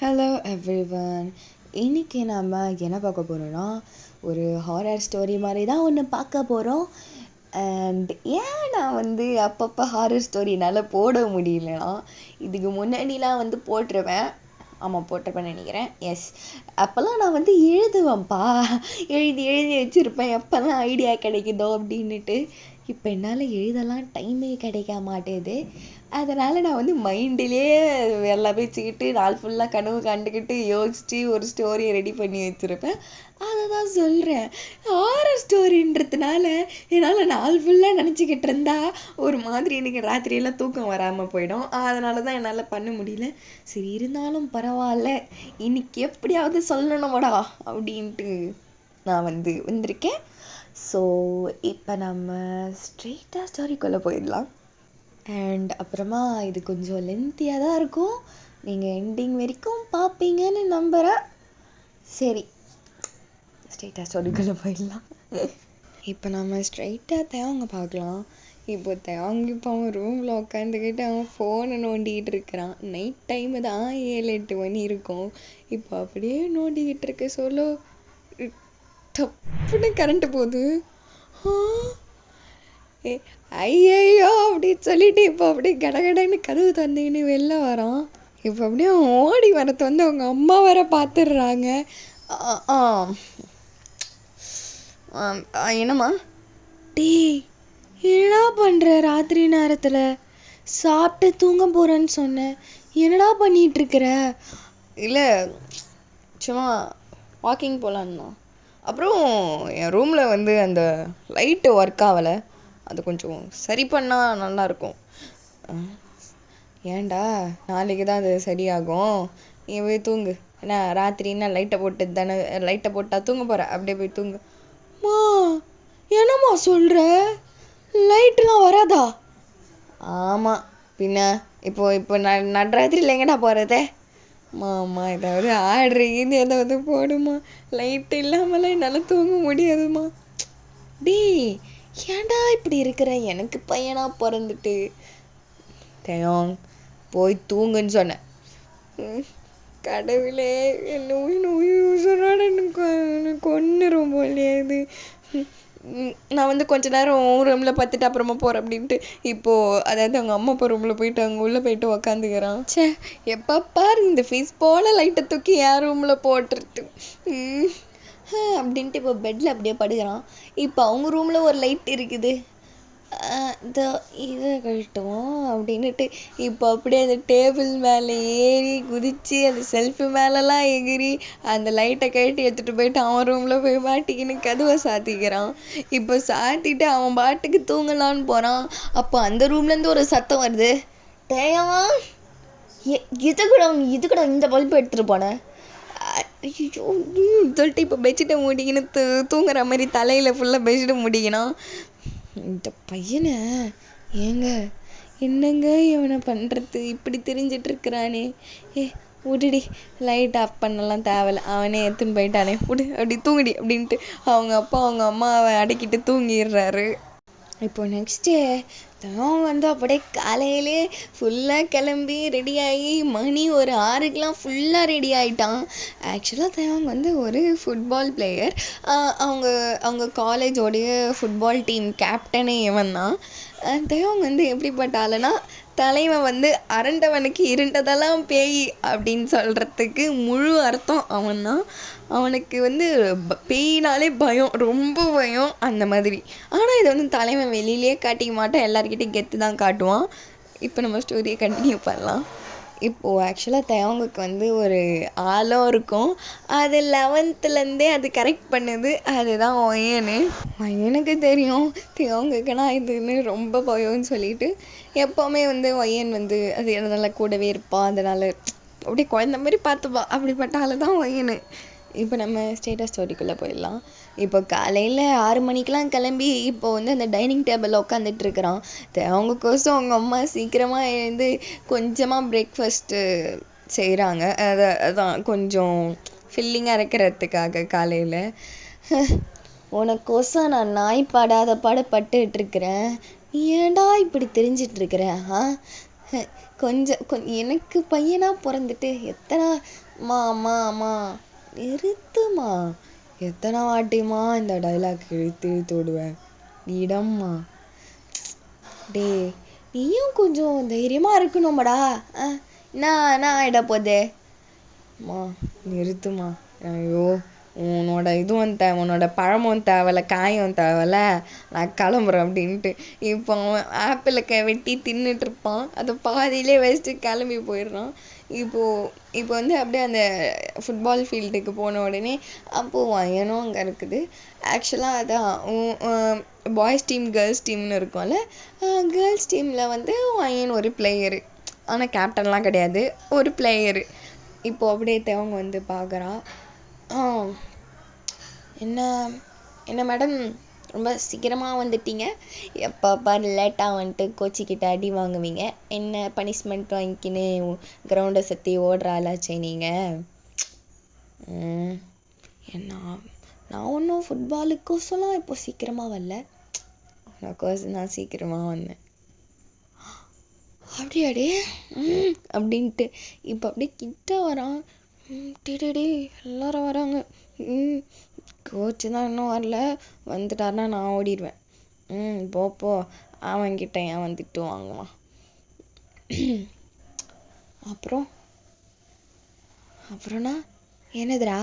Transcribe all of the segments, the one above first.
Hello everyone. இன்னைக்கு நம்ம என்ன பார்க்க போகிறோம்னா, ஒரு ஹாரர் ஸ்டோரி மாதிரி தான் ஒன்று பார்க்க போகிறோம். அண்ட் ஏன் நான் அப்பப்போ ஹாரர் ஸ்டோரி என்னால் போட முடியலனா, இதுக்கு முன்னாடிலாம் போட்டிருவேன். ஆமாம், போட்டிருப்பேன்னு நினைக்கிறேன். எஸ், அப்போல்லாம் நான் எழுதுவேன்ப்பா. எழுதி எழுதி வச்சுருப்பேன் எப்போல்லாம் ஐடியா கிடைக்குதோ அப்படின்னுட்டு. இப்போ என்னால் எழுதலாம் டைமே கிடைக்க மாட்டேது. அதனால் நான் மைண்டிலே எல்லாம் வச்சுக்கிட்டு நாள் ஃபுல்லாக கனவு கண்டுக்கிட்டு யோசித்து ஒரு ஸ்டோரியை ரெடி பண்ணி வச்சுருப்பேன். அதை தான் சொல்கிறேன். ஹாரர் ஸ்டோரின்றதுனால என்னால் நாள் ஃபுல்லாக நினச்சிக்கிட்டு இருந்தா ஒரு மாதிரி எனக்கு ராத்திரியெல்லாம் தூக்கம் வராமல் போயிடும். அதனால தான் என்னால் பண்ண முடியல. சரி, இருந்தாலும் பரவாயில்ல, இன்னைக்கு எப்படியாவது சொல்லணுமாடா அப்படின்ட்டு நான் வந்திருக்கேன். ஸோ இப்போ நம்ம ஸ்ட்ரெயிட்டாக ஸ்டோரிக்குள்ளே போயிடலாம். அண்ட் அப்புறமா இது கொஞ்சம் லென்த்தியாக தான் இருக்கும். நீங்கள் எண்டிங் வரைக்கும் பார்ப்பீங்கன்னு நம்புகிறேன். சரி, ஸ்ட்ரெயிட்டாக ஸ்டோரிக்குள்ளே போயிடலாம். இப்போ நம்ம ஸ்ட்ரெயிட்டாக தேவங்க பார்க்கலாம். இப்போ தேவங்க அவன் ரூமில் உட்காந்துக்கிட்டு அவன் ஃபோனை நோண்டிக்கிட்டு இருக்கிறான். நைட் டைமு தான் 7-8 மணி இருக்கும். இப்போ அப்படியே நோண்டிக்கிட்டு இருக்க சொல்ல டப்புன்னு கரண்ட்டு போகுது. ஐயோ அப்படின்னு சொல்லிட்டு இப்போ அப்படியே கடகடன்னு கதவு தந்தீங்கன்னு வெளில வரான். இப்போ அப்படியே ஓடி வரது அவங்க அம்மா வர பார்த்துடுறாங்க. என்னம்மா? டீ என்னடா பண்ணுற ராத்திரி நேரத்தில்? சாப்பிட்டு தூங்க போகிறேன்னு சொன்னேன், என்னடா பண்ணிட்டு இருக்கிற? இல்லை, சும்மா வாக்கிங் போகலான்னா. அப்புறம் என் ரூமில் அந்த லைட்டு ஒர்க் ஆகலை, அது கொஞ்சம் சரி பண்ணால் நல்லாயிருக்கும். ஏன்டா, நாளைக்கு தான் அது சரியாகும். நீ போய் தூங்கு. ஏன்னா ராத்திரின்னா லைட்டை போட்டால் தூங்க போகிற, அப்படியே போய் தூங்கு. மா, என்னம்மா சொல்கிற? லைட்டெலாம் வராதா? ஆமாம், பின்ன இப்போ நடுராத்திரியில் எங்கடா போகிறதே? மாமா, ஏதாவது ஆடுறீங்கன்னு ஏதாவது போடுமா. லைட்டு இல்லாமலாம் என்னால் தூங்க முடியாதுமா. டேய், ஏன்டா இப்படி இருக்கிற? எனக்கு பையனா பிறந்துட்டு. தேயோங், போய் தூங்குன்னு சொன்னேன். கடவுளே, என்ன உயிரோட கொன்னுரும் போலையே இது. நான் கொஞ்ச நேரம் ரூமில் பார்த்துட்டு அப்புறமா போகிறேன் அப்படின்ட்டு இப்போது அதாவது அவங்க அம்மா அப்பா ரூமில் போயிட்டு அங்கே உள்ளே போயிட்டு உக்காந்துக்கிறான். சே, எப்போ பாரு இந்த ஃபீஸ் போல் லைட்டை தூக்கி என் ரூமில் போட்டுருட்டு அப்படின்ட்டு இப்போ பெட்டில் அப்படியே படுக்கிறான். இப்போ அவங்க ரூமில் ஒரு லைட் இருக்குது. இதை கழட்டுவோம் அப்படின்னுட்டு இப்போ அப்படியே அந்த டேபிள் மேலே ஏறி குதித்து அந்த செல்ஃபு மேலெலாம் எகிரி அந்த லைட்டை கழட்டி எடுத்துகிட்டு போயிட்டு அவன் ரூமில் போய் மாட்டிக்கின்னு கதவை சாத்திக்கிறான். இப்போ சாத்திட்டு அவன் பாட்டுக்கு தூங்கலான்னு போகிறான். அப்போ அந்த ரூம்லேருந்து ஒரு சத்தம் வருது. தேயமா, இது கூட இந்த பல்பு எடுத்துகிட்டு போனேன். ஐயோ சொல்லிட்டு இப்போ பெட்ஷீட்டை மூடிக்கின்னு தூங்குற மாதிரி தலையில் ஃபுல்லாக பெட்ஷீட்டை மூடிக்கணும். இந்த பையனை ஏங்க, என்னங்க இவனை பண்ணுறது? இப்படி தெரிஞ்சிட்ருக்கிறானே. விடுடி, லைட் ஆஃப் பண்ணலாம் தேவையில்ல, அவனே எடுத்துன்னு போயிட்டானே, விடு, அப்படி தூங்குடி அப்படின்ட்டு அவங்க அப்பா அவங்க அம்மாவை அடக்கிட்டு தூங்கிடுறாரு. இப்போ நெக்ஸ்ட்டு அவன் அப்படியே காலையிலே ஃபுல்லாக கிளம்பி ரெடியாகி மணி ஒரு 6க்கெலாம் ஃபுல்லாக ரெடி ஆகிட்டான். ஆக்சுவலாக தேவங்க ஒரு ஃபுட்பால் பிளேயர். அவங்க காலேஜோடைய ஃபுட்பால் டீம் கேப்டனே இவன் தான். தேவங்க எப்படிப்பட்ட ஆளுனா, தலைவன் அரண்டவனுக்கு இருண்டதெல்லாம் பேய் அப்படின்னு சொல்கிறதுக்கு முழு அர்த்தம் அவன் தான். அவனுக்கு பேயினாலே பயம், ரொம்ப பயம் அந்த மாதிரி. ஆனால் இதை தலைவன் வெளியிலே காட்டிக்க மாட்டான், எல்லாருக்கிட்டையும் கெத்து தான் காட்டுவான். இப்போ நம்ம ஸ்டோரியை கண்டினியூ பண்ணலாம். இப்போது ஆக்சுவலாக தேவங்களுக்கு ஒரு ஆழம் இருக்கும். அது 11th அது கரெக்ட் பண்ணுது. அதுதான் ஒயனுக்கு தெரியும் தேவங்களுக்குன்னா இதுன்னு ரொம்ப பயம்னு சொல்லிட்டு எப்போவுமே ஒயன் அது எதனால கூடவே இருப்பான். அதனால் அப்படியே குழந்த மாதிரி பார்த்துப்பா. அப்படிப்பட்ட ஆள் தான் ஒயனு. இப்போ நம்ம ஸ்டேட்டஸ் ஸ்டோரிக்குள்ளே போயிடலாம். இப்போ காலையில் 6 மணிக்கெலாம் கிளம்பி இப்போ அந்த டைனிங் டேபிளில் உட்காந்துட்டு இருக்கிறான். அவங்கக்கோசம் அவங்க அம்மா சீக்கிரமாக எழுந்து கொஞ்சமாக பிரேக்ஃபாஸ்ட்டு செய்கிறாங்க. அதான் கொஞ்சம் ஃபில்லிங்காக இருக்கிறதுக்காக காலையில். உனக்கோசம் நான் நாய் படாத பாடப்பட்டுருக்கிறேன், நீ ஏன்டா இப்படி தெரிஞ்சிட்ருக்கிற? கொஞ்சம் எனக்கு பையனா பிறந்துட்டு அம்மா நிறுத்துமா, எத்தனை வாட்டிமா இந்த டைலாக் இழுத்து இழுத்து விடுவேன். இடம்மா, டே நீயும் கொஞ்சம் தைரியமா இருக்கணுமாடா. என்ன ஆயிட போதே, அம்மா நிறுத்துமா. ஐயோ, உன்னோட இதுவும் உன்னோட பழமும் தேவையில்ல, காயும் தேவையில்ல, நான் கிளம்புறேன் அப்படின்ட்டு. இப்போ அவன் ஆப்பிளை வெட்டி தின்னுட்டு இருப்பான், அதை பாதியிலே வச்சுட்டு கிளம்பி போயிடுறான். இப்போ வந்து அப்படியே அந்த ஃபுட்பால் ஃபீல்டுக்கு போன உடனே அப்போது வயனும் அங்கே இருக்குது. ஆக்சுவலாக அதான் பாய்ஸ் டீம் கேர்ள்ஸ் டீம்னு இருக்கும்ல, கேர்ள்ஸ் டீமில் வந்து வயன் ஒரு பிளேயரு, ஆனால் கேப்டன்லாம் கிடையாது, ஒரு பிளேயரு. இப்போ அப்படியே தேவங்க வந்து பார்க்குறா. என்ன மேடம் ரொம்ப சீக்கிரமாக வந்துட்டீங்க, எப்போ பாரு லேட்டாக வந்துட்டு கோச்சிக்கிட்ட அடி வாங்குவீங்க, என்ன பனிஷ்மெண்ட் வாங்கிக்கின்னு கிரவுண்டை சுற்றி ஓடுறாளாச்சே நீங்கள். நான் ஒன்றும் ஃபுட்பாலுக்கோசலாம் இப்போ சீக்கிரமாக வரல, நான் சீக்கிரமாக வந்தேன். அப்படியாடே அப்படின்ட்டு இப்போ அப்படியே கிட்ட வரான். டே எல்லாரும் வராங்க. கோச்சு தான் இன்னும் வரல, வந்துட்டாருன்னா நான் ஓடிடுவேன். போ அவன்கிட்ட ஏன் வந்துட்டு வாங்குவான். அப்புறம்னா என்னதுடா?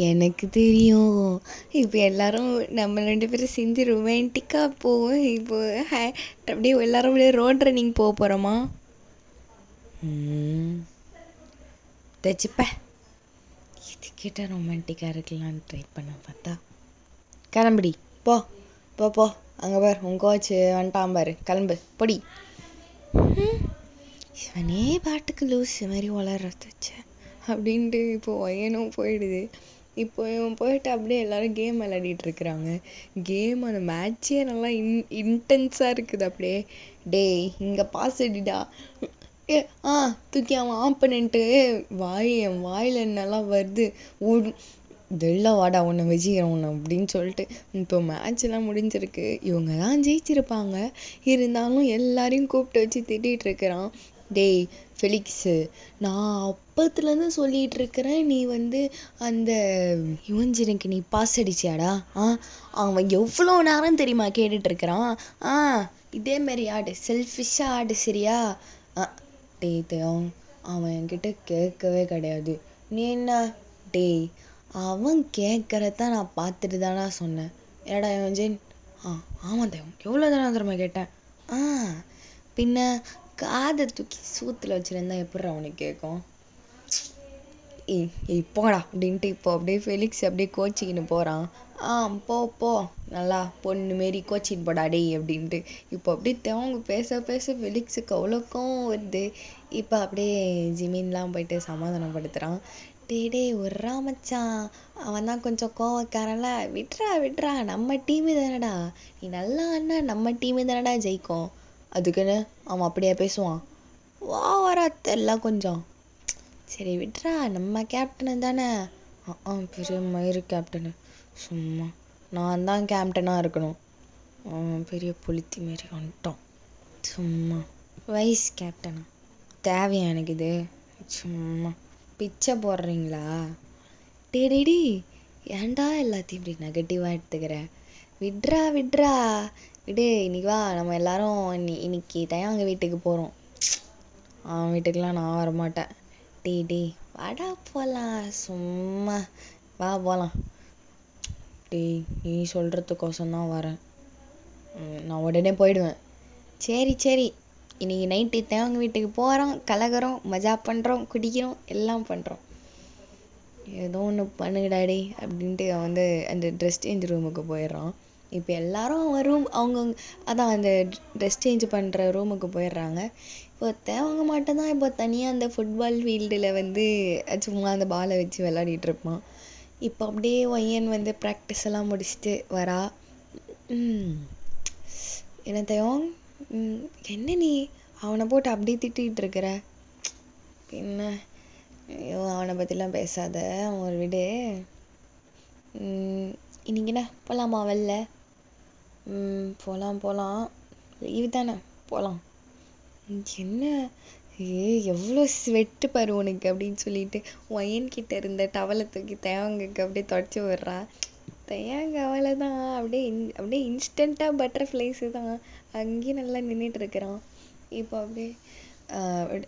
எனக்கு தெரியும், இப்போ எல்லாரும் நம்ம 2 பேரும் செஞ்சு ரொமான்டிக்காக போவோம். இப்போ அப்படியே எல்லாரும் அப்படியே ரோட் ரன்னிங் போக போகிறோமா? தச்சுப்ப இது கேட்டால் ரொமான்டிக்காக இருக்கலான்னு ட்ரை பண்ண பார்த்தா கிளம்புடி, போ அங்கே பாரு உன் கோச்சு வந்துட்டான் பாரு, கிளம்பு பொடி. இவனே பாட்டுக்கு லூஸ் மாதிரி வளர்றதுச்சு அப்படின்ட்டு இப்போ வயனும் போயிடுது. இப்போ இவன் போயிட்டு அப்படியே எல்லாரும் கேம் விளையாடிட்டு இருக்கிறாங்க. கேம் அந்த மேட்சே நல்லா இன்டென்ஸாக இருக்குது. அப்படியே டேய் இங்கே பாஸ் அடிடா, தூக்கி அவன் ஆப்பனன்ட்டு என் வாயில் என்னெல்லாம் வருது, இதெல்லாம் வாடா உன்னை வச்சுக்கிறேன் உன்னை அப்படின்னு சொல்லிட்டு. இப்போ மேட்ச் எல்லாம் முடிஞ்சிருக்கு, இவங்க தான் ஜெயிச்சிருப்பாங்க, இருந்தாலும் எல்லாரையும் கூப்பிட்டு வச்சு திட்டிகிட்டு இருக்கிறான். டேய் ஃபெலிக்ஸு, நான் அப்பத்துலேருந்து சொல்லிகிட்டு இருக்கிறேன், நீ வந்து அந்த யுவன்ஜனுக்கு நீ பாஸ் அடிச்சியாடா? அவன் எவ்வளோ நேரம் தெரியுமா கேட்டுட்ருக்கிறான். இதேமாரி ஆடு, செல்ஃபிஷாக ஆடு சரியா? டேய் தேவன், அவன் என்கிட்ட கேட்கவே கிடையாது. நீ என்ன டேய், அவன் கேட்குறத நான் பார்த்துட்டு தானா சொன்னேன். ஏடா யுவன்ஜன்? ஆமாம் தேவன், எவ்வளோ தானே தெரியுமா கேட்டேன். பின்ன காதை தூக்கி சூத்தில் வச்சுருந்தா எப்படி அவனுக்கு கேட்கும்? போடா அப்படின்ட்டு இப்போ அப்படியே ஃபெலிக்ஸ் அப்படியே கோச்சிக்கின்னு போகிறான். போ நல்லா பொண்ணு மாரி கோச்சின்னு போடா டேய் அப்படின்ட்டு. இப்போ அப்படியே தேவங்க பேச ஃபெலிக்ஸுக்கு அவ்வளோக்கும் வருது. இப்போ அப்படியே ஜிமின்லாம் போயிட்டு சமாதானப்படுத்துகிறான். டே ஒரு மச்சான், அவன் தான் கொஞ்சம் கோவக்காரன்ல, விட்றா நம்ம டீமு தானடா, நீ நல்லா அண்ணா நம்ம டீமு தானடா ஜெயிக்கும். அதுக்குன்னு அவன் அப்படியே பேசுவான், வராத்தெல்லாம் கொஞ்சம் சரி விட்றா, நம்ம கேப்டனு தானே. பெரிய மயிறு கேப்டனு, சும்மா நான் தான் கேப்டனாக இருக்கணும், பெரிய புளித்தி மாரி வந்துட்டோம், சும்மா வைஸ் கேப்டனா தேவையா எனக்கு இது? சும்மா பிச்சை போடுறீங்களா? டேடி ஏன்டா எல்லாத்தையும் இப்படி நெகட்டிவாக எடுத்துக்கிற? விட்றா விடு, இன்னைக்கு வா நம்ம எல்லாரும் இன்னைக்கு தயாங்க வீட்டுக்கு போகிறோம். அவன் வீட்டுக்கெலாம் நான் வரமாட்டேன். டே வாடா போகலாம், சும்மா வா போகலாம். டேய் நீ சொல்கிறதுக்கோசம்தான் வரேன், நான் உடனே போயிடுவேன். சரி இன்னைக்கு நைட்டு தேவங்க வீட்டுக்கு போகிறோம், கலகிறோம், மஜா பண்ணுறோம், குடிக்கிறோம், எல்லாம் பண்ணுறோம். ஏதோ ஒன்று பண்ணுடாடி அப்படின்ட்டு அவன் வந்து அந்த ட்ரெஸ் சேஞ்ச் ரூமுக்கு போயிடுறான். இப்போ எல்லாரும் அவன் ரூம் அதான் அந்த ட்ரெஸ் சேஞ்ச் பண்ணுற ரூமுக்கு போயிடுறாங்க. இப்போ தேவங்க மட்டும்தான் இப்போ தனியாக அந்த ஃபுட்பால் ஃபீல்டில் வந்து சும்மா அந்த பாலை வச்சு விளையாடிட்டு இருப்பான். இப்போ அப்படியே ஒய்யன் வந்து ப்ராக்டிஸ் எல்லாம் முடிச்சுட்டு வரா. என்ன தேவம், என்ன நீ அவனை போட்டு அப்படியே திட்டிகிட்டு இருக்கிற? என்ன ஐயோ அவனை பற்றிலாம் பேசாத, அவன் ஒரு விடு. இன்னைக்கு என்ன போகலாமா வெளில? போகலாம் லீவு தானே, போலாம். என்ன எவ்வளோ ஸ்வெட்டு பாரு உனக்கு அப்படின்னு சொல்லிட்டு ஒயன்கிட்ட இருந்த டவலை தூக்கி தேவங்களுக்கு அப்படியே தொடச்சி விடுறா. தேவங்க அவ்வளோதான், அப்படியே இன்ஸ்டண்ட்டாக பட்டர்ஃப்ளைஸு தான் அங்கேயும் நல்லா நின்றுட்டு இருக்கிறான். இப்போ அப்படியே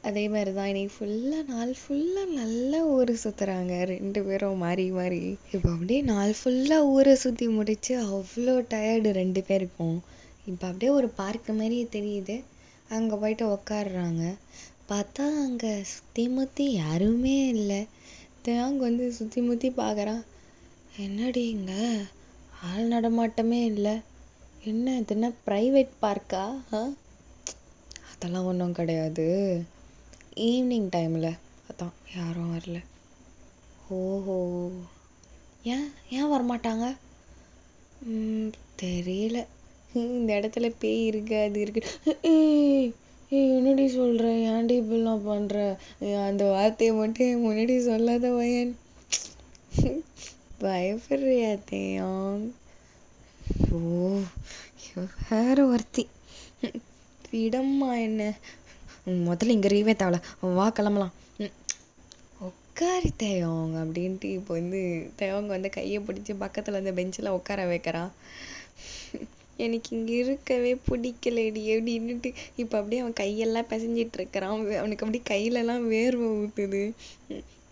அதே மாதிரி தான் இன்னைக்கு நாள் ஃபுல்லாக நல்லா ஊரை சுற்றுறாங்க 2 பேரும் மாறி மாறி. இப்போ அப்படியே நாள் ஃபுல்லாக ஊரை சுற்றி முடிச்சு அவ்வளோ டயர்டு 2 பேருக்கும். இப்போ அப்படியே ஒரு பார்க்கு மாதிரியே தெரியுது. அங்கே போயிட்டு உக்காடுறாங்க. பார்த்தா அங்கே சுற்றி முற்றி யாருமே இல்லை. தேங்க வந்து சுற்றி முற்றி பார்க்குறான். என்னடி இங்கே ஆள் நடமாட்டமே இல்லை, என்ன இதுன்னா ப்ரைவேட் பார்க்கா? அதெல்லாம் ஒன்றும் கிடையாது, ஈவினிங் டைமில் அதான் யாரும் வரல. ஓஹோ, ஏன் வரமாட்டாங்க? தெரியல, இந்த இடத்துல பேய் இருக்கு அது இருக்கு. என்னடி சொல்கிற, ஏன்டி இப்படிலாம் பண்ணுற? அந்த வார்த்தையை மட்டும் முன்னாடி சொல்லாத வயன். பயப்படுறியா தேயம்? ஓ வேற ஒருத்தி, விடம்மா என்ன. முதல்ல இங்கே ரீவே தேவல, வா கிளம்பலாம். உட்காரி தேவங்க அப்படின்ட்டு இப்போ வந்து தேவங்க வந்து கையை பிடிச்சி பக்கத்தில் வந்து பெஞ்சில் உட்கார வைக்கிறா. எனக்கு இங்கே இருக்கவே பிடிக்கலடி அப்படின்னுட்டு இப்போ அப்படியே அவன் கையெல்லாம் பிசைஞ்சிட்டு இருக்கிறான். அவனுக்கு அப்படியே கையிலலாம் வேர்வை ஊற்றுது.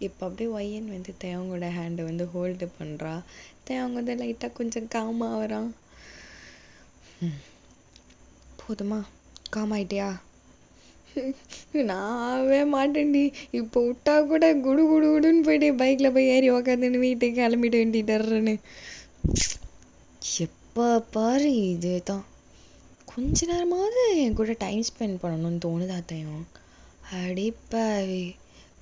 இப்போ அப்படியே ஒய்யன் வந்து தேவங்களோட ஹேண்டை வந்து ஹோல்டு பண்ணுறா. தேவங்க வந்து லைட்டாக கொஞ்சம் காம் ஆகிறான். போதுமா, காம் ஆயிட்டியா? நான்வே மாட்டேன்டி, இப்போ விட்டா கூட குடு குடு குடுன்னு போயிட்டு பைக்கில் போய் ஏறி உக்காந்துன்னு வீட்டுக்கு கிளம்பிட்டு வேண்டிட்டுறேன்னு. எப்போ பாரு இதே தான். கொஞ்ச நேரமாவது என் கூட டைம் ஸ்பெண்ட் பண்ணணும்னு தோணுதா தையம்? அடிப்பாவி,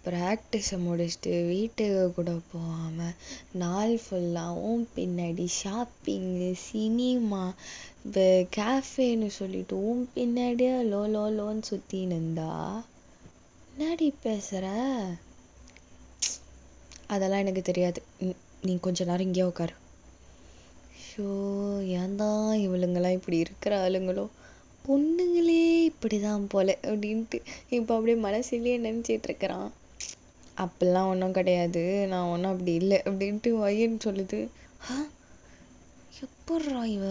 ப்ராக்டிஸை முடிச்சுட்டு வீட்டுக்கு கூட போகாமல் நாள் ஃபுல்லாகவும் பின்னாடி ஷாப்பிங்கு, சினிமா, கேஃபேன்னு சொல்லிட்டு பின்னாடியே லோன்னு சுற்றின்னு இருந்தா என்னடி பேசுகிற? அதெல்லாம் எனக்கு தெரியாது, நீ கொஞ்ச நேரம் இங்கேயே உட்காரு. ஷோ, ஏன் தான் இவளுங்கெல்லாம் இப்படி இருக்கிற ஆளுங்களோ, பொண்ணுங்களே இப்படிதான் போல அப்படின்ட்டு இப்போ அப்படியே மனசுலயே நினச்சிட்டு இருக்கிறான். அப்படிலாம் ஒன்றும் கிடையாது, நான் ஒன்றும் அப்படி இல்லை அப்படின்ட்டு வயன்னு சொல்லுது. எப்பட்றா இவ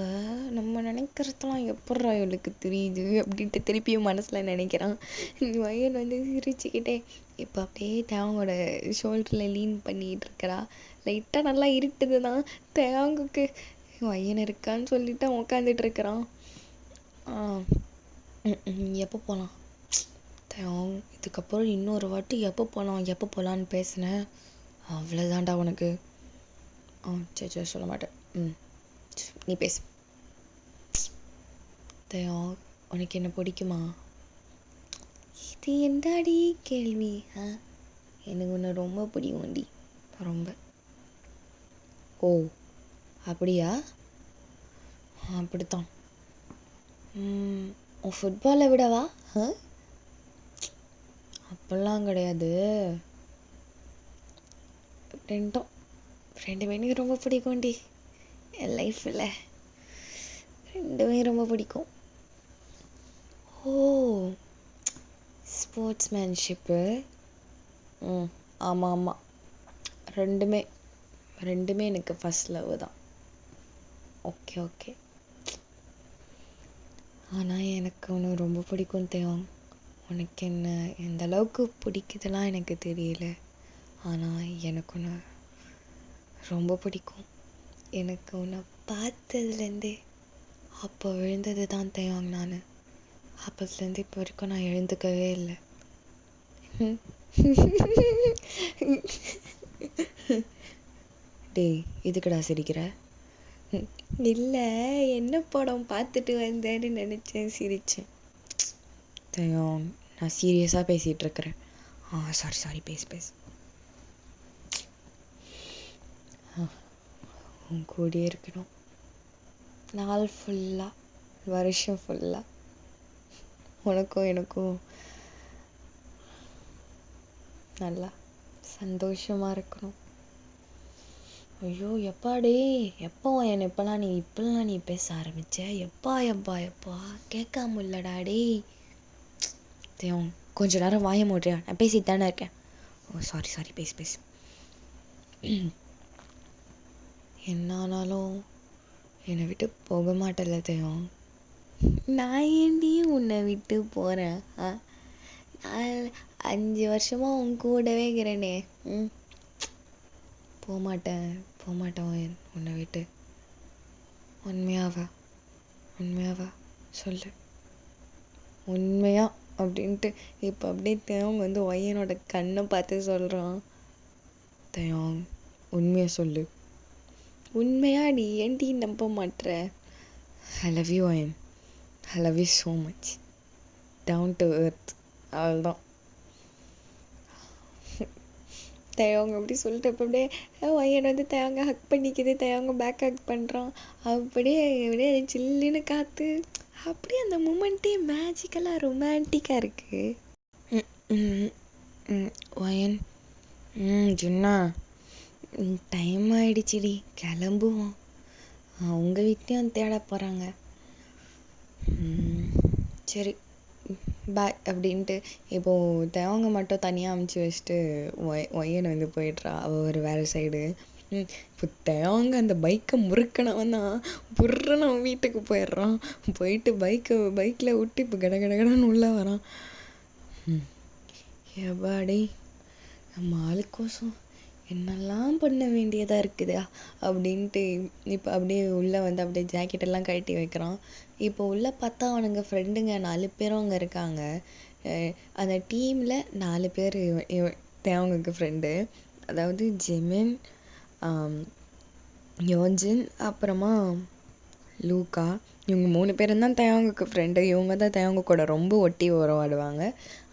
நம்ம நினைக்கிறதெல்லாம் எப்பட்றா இவளுக்கு தெரியுது அப்படின்ட்டு திருப்பியும் மனசில் நினைக்கிறான். வயன் வந்து சிரிச்சுக்கிட்டே இப்போ அப்படியே தேவங்கோட ஷோல்டரில் லீன் பண்ணிட்டு இருக்கிறா. லைட்டாக நல்லா இருட்டுது தான். தேவங்குக்கு வயன் இருக்கான்னு சொல்லிட்டு அவன் உட்காந்துட்டு இருக்கிறான். எப்போ போகலாம் தேவம்? இதுக்கப்புறம் இன்னொரு வாட்டி எப்போ போகலான்னு பேசினேன், அவ்வளோதான்டா உனக்கு. சரி சொல்ல மாட்டேன், நீ பேசு. தேவம், உனக்கு என்ன பிடிக்குமா? இது என்னடி கேள்வி? எனக்கு உன்னை ரொம்ப பிடிக்கும்டி, ரொம்ப. ஓ அப்படியா? அப்படித்தான். உன் ஃபுட்பாலை விடவா? அப்படிலாம் கிடையாது, ரெண்டுமே எனக்கு ரொம்ப பிடிக்கும்டி. என் லைஃப்பில் ரெண்டுமே ரொம்ப பிடிக்கும். ஓ, ஸ்போர்ட்ஸ்மேன்ஷிப்பு. ஆமாம், ரெண்டுமே எனக்கு ஃபர்ஸ்ட் லவ் தான். ஓகே. ஆனால் எனக்கு ஒன்று ரொம்ப பிடிக்கும் தேவம். உனக்கு என்ன எந்த அளவுக்கு பிடிக்குதெல்லாம் எனக்கு தெரியல, ஆனால் எனக்கு ஒன்று ரொம்ப பிடிக்கும். எனக்கு உன்னை பார்த்ததுலேருந்தே அப்போ விழுந்தது தான் தேவம். நான் அப்போதுலேருந்து இப்போ வரைக்கும் நான் எழுந்துக்கவே இல்லை. டேய், இதுக்குடா சிரிக்கிற? இல்லை, என்ன படம் பார்த்துட்டு வந்தேன்னு நினச்சேன், சிரிச்சேன். தேவம், நான் சீரியஸாக பேசிகிட்டு இருக்கிறேன். சாரி, பேசு. உன் கூடயே இருக்கணும் நாள் ஃபுல்லாக, வருஷம் ஃபுல்லாக. உனக்கும் எனக்கும் நல்லா சந்தோஷமாக இருக்கணும். ஐயோ எப்பாடே, எப்போ என்ன இப்பெல்லாம் நீ பேச ஆரம்பிச்ச? எப்பா எப்பா எப்பா கேட்காம இல்லடா டேய். தேவம் கொஞ்ச நேரம் வாய மூடுறியா? நான் பேசிட்டு தானே இருக்கேன். ஓ சாரி சாரி, பேசு பேசு. என்னானாலும் என்னை விட்டு போக மாட்டேல தேவம். நான் ஏண்டி உன்னை விட்டு போறேன்? 5 வருஷமா உன் கூடவே இருக்கிறேனே. போகமாட்டேன் உன்னை விட்டு. உண்மையாவா சொல்லு, உண்மையா அப்படின்ட்டு. இப்போ அப்படியே தேவங்க வந்து ஒய்யனோட கண்ணை பார்த்து சொல்கிறான். தேவம் உண்மையா சொல்லு. உண்மையா நீ ஏன்டி நம்ப மாட்ற? ஐ லவ் யூ ஒயன், I love you so much. Down to earth. அவ்வளோதான். தயவங்க அப்படி சொல்லிட்டு இப்போ அப்படியே ஒயன் வந்து தயவங்க ஹக் பண்ணிக்குது. தயவங்க பேக் ஹக் பண்ணுறான். அப்படியே அப்படியே சில்லுன்னு காற்று. அப்படியே அந்த மூமெண்ட்டே மேஜிக்கலாக ரொமான்டிக்காக இருக்குது. ஒயன் ஜுன்னா, டைம் ஆயிடுச்சுடி, கிளம்புவோம். அவங்க வீட்லேயும் தேட போகிறாங்க. சரி பாய் அப்படின்ட்டு இப்போது தேவங்க மட்டும் தனியாக அமுச்சு வச்சுட்டு ஒய்யனை வந்து போயிடுறா. அவள் ஒரு வேறு சைடு. இப்போ தேவங்க அந்த பைக்கை முறுக்கினவன் தான் புர்றன்னு அவன் வீட்டுக்கு போயிடுறான். போயிட்டு பைக்கில் விட்டு இப்போ கடகடன்னு உள்ளே வரான். எப்பாடி நம்ம ஆளுக்கோசம் என்னெல்லாம் பண்ண வேண்டியதாக இருக்குதா அப்படின்ட்டு இப்போ அப்படியே உள்ளே வந்து அப்படியே ஜாக்கெட்டெல்லாம் கழட்டி வைக்கிறான். இப்போ உள்ளே பார்த்தா அவனுங்க ஃப்ரெண்டுங்க 4 பேரும் அங்கே இருக்காங்க. அந்த டீமில் 4 பேர் தேவங்களுக்கு ஃப்ரெண்டு. அதாவது ஜெமின், யோன்ஜின், அப்புறமா லூக்கா. இவங்க 3 பேரும் தான் தேவங்களுக்கு ஃப்ரெண்டு. இவங்க தான் தேவங்க கூட ரொம்ப ஒட்டி உறவாடுவாங்க.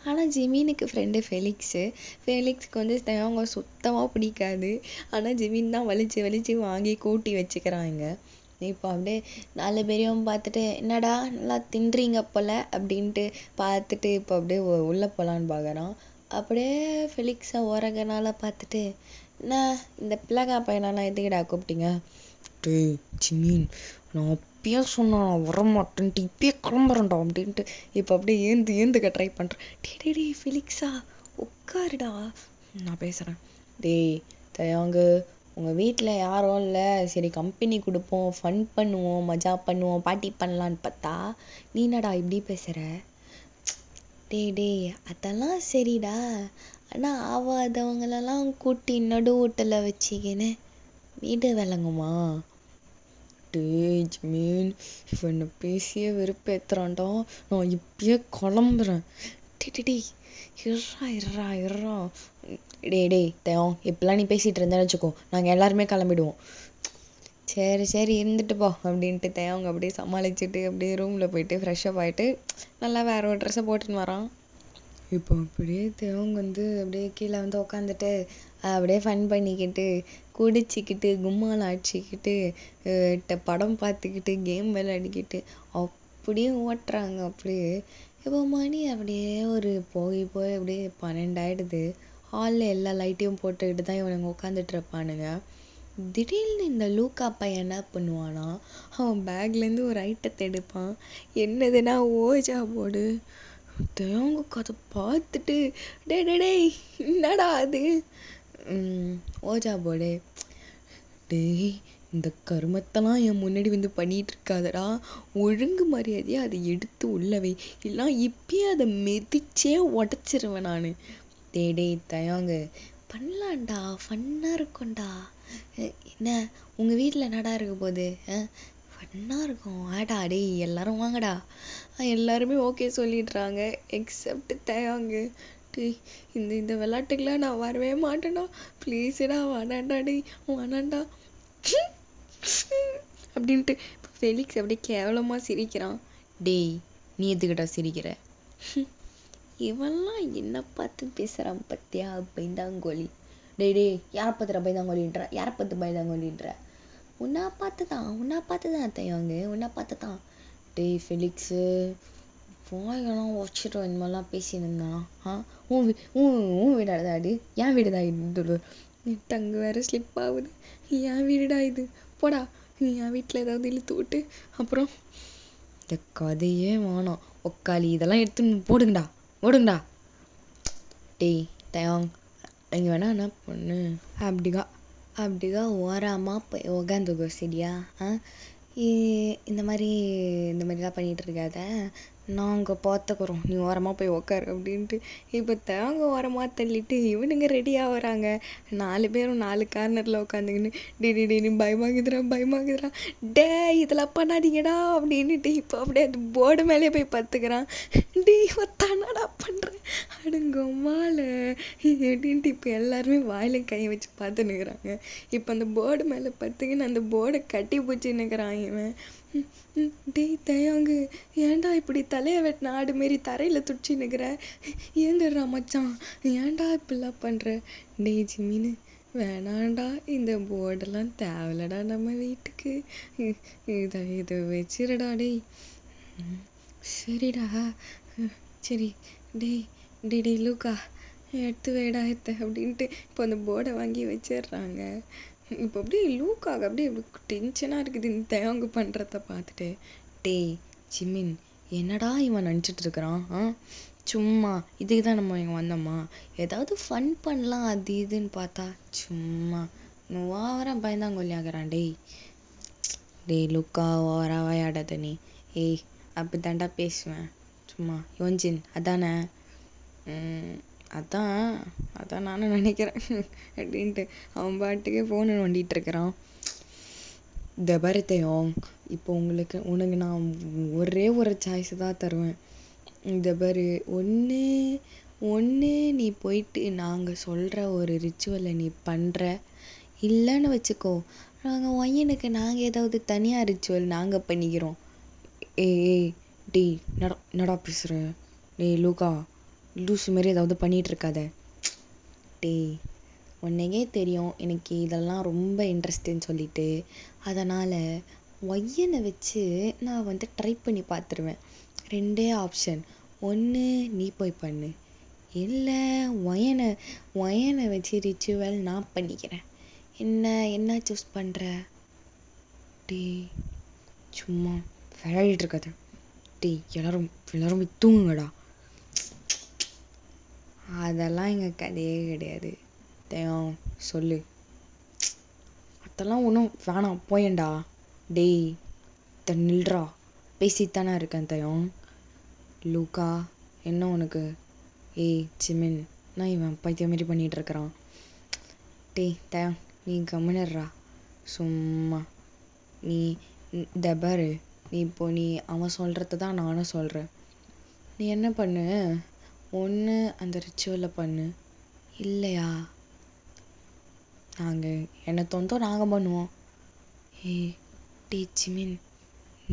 ஆனால் ஜெமீனுக்கு ஃப்ரெண்டு ஃபெலிக்ஸ்க்கு வந்து தேவங்க சுத்தமாக பிடிக்காது. ஆனால் ஜெமீன் தான் வலிச்சு வாங்கி கூட்டி வச்சுக்கிறாங்க. இப்போ அப்படியே 4 பேரையும் பார்த்துட்டு என்னடா நல்லா தின்றீங்க போல அப்படின்ட்டு பார்த்துட்டு இப்போ அப்படியே உள்ளே போகலான்னு பார்க்குறான். அப்படியே ஃபெலிக்ஸை உரகனால பார்த்துட்டு, என்ன இந்த பிள்ளைகா பையனெல்லாம் எதுக்கிடா கூப்பிட்டீங்க? டேய் ஜிமீன், நான் அப்பயே சொன்னேன் நான் வரமாட்டேன்ட்டு, இப்பயே கிளம்புறேன்டா அப்படின்ட்டு இப்போ அப்படியே ஏந்துக்க ட்ரை பண்ணுறேன். டே ஃபெலிக்ஸா உட்காருடா, நான் பேசுகிறேன். டேய் தயாங்கு, உங்கள் வீட்டில் யாரும் இல்லை, சரி கம்பெனி கொடுப்போம், ஃபன் பண்ணுவோம், மஜா பண்ணுவோம், பார்ட்டி பண்ணலான்னு பார்த்தா நீ என்னடா இப்படி பேசுகிற? டேய் அதெல்லாம் சரிடா, ஆனால் ஆவாதவங்களெல்லாம் கூட்டி நடு வீட்டில் வச்சிக்கின்னு வீடு விளங்குமா? டேய் ஜிமீன், இவனை பேசியே வெறுப்பேத்துறான்டா, நான் இப்பயே கிளம்புறேன். டே இருறா. டேய் தயம், இப்பெல்லாம் நீ பேசிகிட்டு இருந்தேன்னு வச்சுக்கோ, நாங்கள் எல்லாருமே கிளம்பிடுவோம். சரி இருந்துட்டு போ அப்படின்ட்டு தயவங்க அப்படியே சமாளிச்சுட்டு அப்படியே ரூமில் போயிட்டு ஃப்ரெஷ்ஷப் ஆகிட்டு நல்லா வேற ஒரு ட்ரெஸ்ஸை போட்டுன்னு வரான். இப்போ அப்படியே தேவங்க வந்து அப்படியே கீழே வந்து உட்காந்துட்டு அப்படியே ஃபன் பண்ணிக்கிட்டு குடிச்சிக்கிட்டு கும்மால் அடிச்சிக்கிட்டு படம் பார்த்துக்கிட்டு கேம் விளையாடிக்கிட்டு அப்படியே ஓட்டுறாங்க. அப்படியே இப்போ மணி அப்படியே ஒரு போய் அப்படியே 12 ஆகிடுது. ஹாலில் எல்லா லைட்டையும் போட்டுக்கிட்டு தான் இவனுங்க உட்காந்துட்டு இருப்பானுங்க. திடீர்னு இந்த லூக்கா பையன் என்ன பண்ணுவானா, அவன் பேக்லேருந்து ஒரு ஐட்டத்தை எடுப்பான். என்னதுன்னா ஓஜா போர்டு. தேவங்க அதை பார்த்துட்டு டேய் என்னடா அது? Ouija board. டேய் இந்த கருமத்தெல்லாம் என் முன்னாடி வந்து பண்ணிட்டு இருக்காதடா, ஒழுங்கு மரியாதையாக அதை எடுத்து உள்ளவை, இல்லைனா இப்பயே அதை மிதிச்சே உடச்சிருவேன் நான். டேய் தயாங்க பண்ணலான்டா, ஃபன்னாக இருக்கும்டா. என்ன உங்கள் வீட்டில் என்னடா இருக்க போகுது? ஃபன்னாக இருக்கும் ஆடா. டேய் எல்லாரும் வாங்கடா. எல்லாருமே ஓகே சொல்லிடுறாங்க எக்ஸப்ட் தயாங்க. டேய் இந்த விளையாட்டுக்கெலாம் நான் வரவே மாட்டேன்டா, ப்ளீஸுடா வேணாண்டா, டேய் வேணாண்டா அப்படின்ட்டு ஃபெலிக்ஸ் அப்படியே கேவலமாக சிரிக்கிறான். டேய் நீ எதுக்கிட்ட சிரிக்கிற? இவெல்லாம் என்ன பார்த்து பேசுகிறான் பத்தியா பைந்தாங்கோலி. டேய் யாரை பார்த்துடா பைந்தாங்கோலின்ற? யாரை பார்த்து பைந்தாங்கோலின்ற? உன்னை பார்த்து தான் தையாங்க, உன்னை பார்த்து தான். டேய் ஃபெலிக்ஸு வாயெல்லாம் உடச்சிட்டு இந்த மாதிரிலாம் பேசியிருந்தான். உன் வீடாடாடி, என் வீடு தான் இது. டங்கு வேற ஸ்லிப் ஆகுது. என் வீடுடா இது, போடா. என் வீட்டில் ஏதாவது இழுத்து விட்டு அப்புறம் இந்த கதையே வேணாம். உக்காளி இதெல்லாம் எடுத்துன்னு போடுங்கடா, ஓடுங்கடா. டேய் தயாங், இங்கே வேணா என்ன பண்ணு, அப்படிக்கா ஓரமாக போய் உக்காந்துக்கோ சரியா? இந்த மாதிரிலாம் பண்ணிகிட்டு இருக்காத, நாங்கள் பார்த்துக்குறோம், நீ ஓரமாக போய் உக்காரு அப்படின்ட்டு. இப்போ தேங்க ஓரமாக தள்ளிட்டு இவனுங்க ரெடியாக வராங்க. 4 பேரும் 4 கார்னரில் உட்காந்துக்கின்னு நீ பயமாகுதுடா டே இதெல்லாம் பண்ணாதீங்கடா அப்படின்ட்டு இப்போ அப்படியே அந்த போர்டு மேலே போய் பார்த்துக்கிறான். டே தானடா பண்ணுறேன் அடுங்கம்மால அப்படின்ட்டு இப்போ எல்லாருமே வாயில கை வச்சு பார்த்துன்னுக்குறாங்க. இப்போ அந்த போர்டு மேலே பார்த்துக்கின்னு அந்த போர்டை கட்டி பிடிச்சின்னுக்குறான் இவன். டேய் தயாங்கு, ஏன்டா இப்படி தலையை வெட்டின ஆடு மாரி தரையில துடிச்சின்னுக்குற? ஏந்துடுறா மச்சான், ஏன்டா இப்படிலாம் பண்ற? டேய் ஜிமின்னு, வேணாண்டா, இந்த போர்டெல்லாம் தேவையில்லடா நம்ம வீட்டுக்கு, இதை வச்சிருடா. டேய் சரிடா, சரி. டேய் லூக்கா, எடுத்து வைடா அப்படின்ட்டு இப்போ அந்த போர்டை வாங்கி வச்சிடுறாங்க. இப்போ அப்படியே லூக்காக அப்படியே டென்ஷனாக இருக்குது இந்த தேவங்க பண்ணுறத பார்த்துட்டு. டேய் ஜிமின், என்னடா இவன் நினச்சிட்டு இருக்கிறான்? சும்மா இதுக்கு தான் நம்ம இங்கே வந்தோமா, ஏதாவது ஃபன் பண்ணலாம் அது இதுன்னு பார்த்தா சும்மா ஓவரா பயந்தாங்கொல்லியாகிறான். டேய் லூக்கா, ஓவரா விளையாடாத நீ. அப்படி தாண்டா பேசுவேன் சும்மா. யோன்ஜின் அதானே? அதான் நானும் நினைக்கிறேன் அப்படின்ட்டு அவன் பாட்டுக்கு ஃபோனை நோண்டிட்டு இருக்கிறான். இந்த பரத்தையும் இப்போ உனக்கு நான் ஒரே ஒரு சாய்ஸ் தான் தருவேன். இந்த பாரு, ஒன்று நீ போயிட்டு நாங்கள் சொல்கிற ஒரு ரிச்சுவலை நீ பண்ணுற, இல்லைன்னு வச்சுக்கோ, நாங்கள் ஒய்யனுக்கு நாங்கள் ஏதாவது தனியாக ரிச்சுவல் நாங்கள் பண்ணிக்கிறோம். டேய் நடா பேசுகிற? டேய் லூக்கா, லூசு மாரி ஏதாவது பண்ணிகிட்டு இருக்காத. டேய் உன்னைக்கே தெரியும் எனக்கு இதெல்லாம் ரொம்ப இன்ட்ரெஸ்ட்டுன்னு சொல்லிட்டு, அதனால் ஒய்யனை வச்சு நான் ட்ரை பண்ணி பார்த்துருவேன். 2 ஆப்ஷன், ஒன்று நீ போய் பண்ணு, இல்லை ஒயனை வச்சு ரிச்சுவல் நான் பண்ணிக்கிறேன். என்ன சூஸ் பண்ணுற? டேய் சும்மா விளையாடிட்டு இருக்காது. டேய் எல்லாரும் தூங்குங்கடா. அதெல்லாம் எங்கள் கதையே கிடையாது. தயம் சொல்லு. அதெல்லாம் ஒன்றும் வேணாம், போயேண்டா. டேய் நில்றா, பேசித்தானே இருக்கேன் தயம். லூக்கா என்ன உனக்கு? ஜிமின், நான் இவன் பைத்தியம் மாரி பண்ணிகிட்டு இருக்கிறான். டேய் தயம், நீ கம்முன்னுறா சும்மா. நீ பாரு, நீ அவன் சொல்கிறத தான் நானும் சொல்கிறேன். நீ என்ன பண்ணு, ஒன்று அந்த ரிச்சுவலை பண்ணு, இல்லையா என்னை தோந்தோம் நாங்கள் பண்ணுவோம். டே ஜிமின்,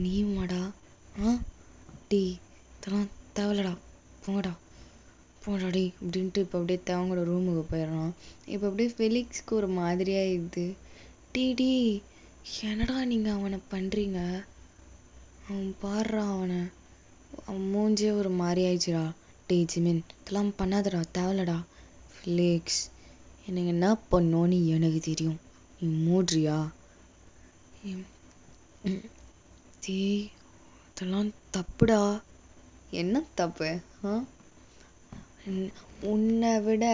நீ மாடா? டே இதெல்லாம் தேவையில்லடா, போங்கடா டே அப்படின்ட்டு இப்போ அப்படியே தேவங்களோட ரூமுக்கு போயிடறான். இப்போ அப்படியே ஃபெலிக்ஸ்க்கு ஒரு மாதிரியாக இது. டே என்னடா நீங்கள் அவனை பண்ணுறீங்க? அவன் பாடுறான், அவன் மூஞ்சே ஒரு மாதிரி ஆயிடுச்சுடா. டே ஜிமின், இதெல்லாம் பண்ணாதடா, தேவையில்லடா. ஃபெலிக்ஸ், எனக்கு என்ன பண்ணோன்னு எனக்கு தெரியும், நீ மூடுறியா? டேய் இதெல்லாம் தப்புடா. என்ன தப்பு? உன்னை விட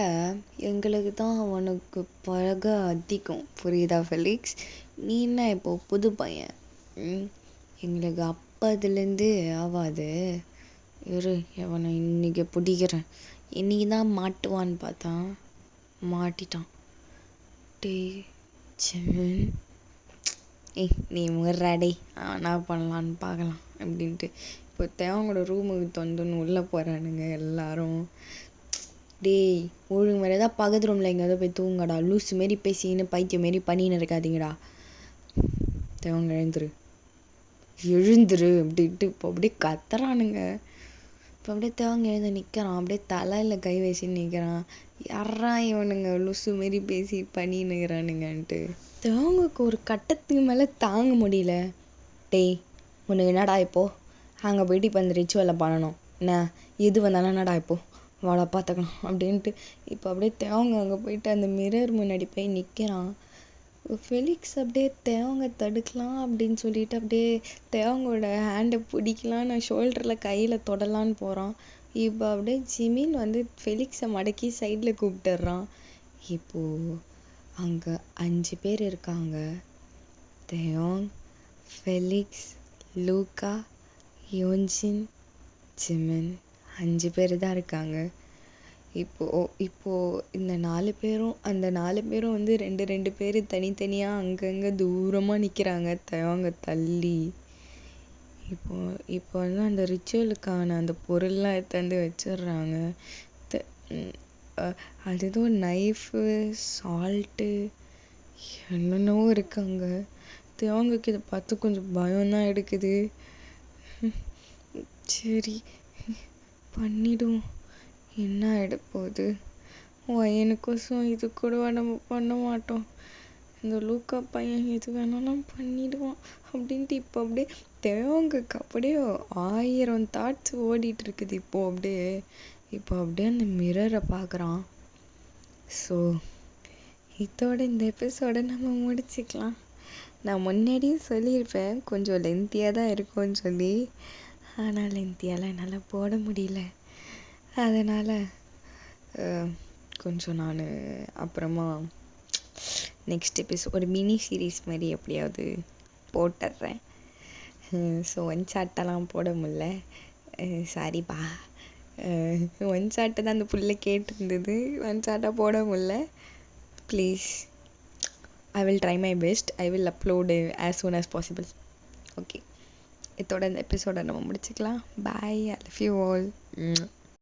எங்களுக்கு தான் அவனுக்கு பழக அதிகம், புரியுதா ஃபெலிக்ஸ்? நீ என்ன இப்போ புது பையன், எங்களுக்கு அப்போதுலேருந்து ஆகாது. அவனை இன்னைக்கு பிடிக்கிறேன், இன்னைக்கு தான் மாட்டுவான்னு பார்த்தா மாட்டிட்டான். டேய் ஜிமின், நீ முறாடே, என்ன பண்ணலான்னு பார்க்கலாம் அப்படின்ட்டு இப்போ தேவங்களோட ரூமுக்கு உள்ளே போகிறானுங்க எல்லாரும். டேய் ஒழுங்கு மாதிரி ஏதாவது பக்கத்து ரூமில் எங்கேயாவது போய் தூங்கடா, லூஸு மாரி பேசின்னு பைத்தியம் மாரி பண்ணின்னு இருக்காதீங்கடா. தேவங்க எழுந்துரு அப்படின்ட்டு இப்போ அப்படியே கத்துறானுங்க. இப்போ அப்படியே தேவங்க எழுந்து நிற்கிறான், அப்படியே தலையில் கை வச்சுன்னு நிற்கிறான். யாரா இவனுங்க லூசு மாரி பேசி பண்ணின்னுக்கிறானுங்கன்ட்டு தேவங்களுக்கு ஒரு கட்டத்துக்கு மேலே தாங்க முடியல. டேய் உனக்கு என்னடா இப்போது அங்கே போயிட்டு இப்போ அந்த ரிச்சுவலை பண்ணணும், என்ன எது வந்தாலும் என்னடா இப்போது வாடா பார்த்துக்கலாம் அப்படின்ட்டு இப்போ அப்படியே தேவங்க அங்கே போயிட்டு அந்த மிரர் முன்னாடி போய் நிற்கிறான். ஃபெலிக்ஸ் அப்படியே தேவங்க தடுக்கலாம் அப்படின்னு சொல்லிட்டு அப்படியே தேவங்கோட ஹேண்டை பிடிக்கலாம், நான் ஷோல்டரில் கையில் தொடலான்னு போகிறான். இப்போ அப்படியே ஜிமின் வந்து ஃபெலிக்ஸை மடக்கி சைடில் கூப்பிட்டுறான். இப்போது அங்கே 5 பேர் இருக்காங்க. தேயோங், ஃபெலிக்ஸ், லூக்கா, யோன்ஜின், ஜிமின் 5 பேர் தான் இருக்காங்க. இப்போ இந்த 4 பேரும் அந்த 4 பேரும் வந்து 2 பேர் தனித்தனியாக அங்கங்கே தூரமாக நிற்கிறாங்க, தேவங்க தள்ளி. இப்போ வந்து அந்த ரிச்சுவலுக்கான அந்த பொருள்லாம் எடுத்து வச்சிடுறாங்க. அது ஏதோ நைஃபு, சால்ட்டு என்னென்னவோ இருக்காங்க. தேவங்களுக்கு இதை பார்த்து கொஞ்சம் பயம்தான் எடுக்குது. சரி பண்ணிடுவோம், என்ன ஆகிடப்போகுது, எனக்கோசம் இது கூடவா நம்ம பண்ண மாட்டோம், இந்த லூக்கா பையன் எது வேணாலும் பண்ணிடுவான் அப்படின்ட்டு இப்போ அப்படியே தேவங்களுக்கு அப்படியே 1000 தாட்ஸ் ஓடிட்டு இருக்குது. இப்போ அப்படியே அந்த மிரரை பார்க்குறான். ஸோ இதோட இந்த எபிசோட நம்ம முடிச்சுக்கலாம். நான் முன்னாடியே சொல்லியிருப்பேன் கொஞ்சம் லென்த்தியாக தான் இருக்கும்னு சொல்லி, ஆனால் லென்த்தியால் என்னால் போட முடியல. அதனால் கொஞ்சம் நான் அப்புறமா நெக்ஸ்ட் எபிசோட் ஒரு மினி சீரீஸ் மாதிரி எப்படியாவது போட்டுடுறேன். ஸோ ஒன் ஷாட்டெல்லாம் போட முடியல, சாரிப்பா. ஒன் ஷாட்டை தான் அந்த புள்ள கேட்டிருந்தது, ஒன் ஷாட்டாக போட முடியல. Please, I will try my best. I will upload as soon as possible. Okay, இதோட இந்த எபிசோட நம்ம முடிச்சுக்கலாம். Bye, I love you all.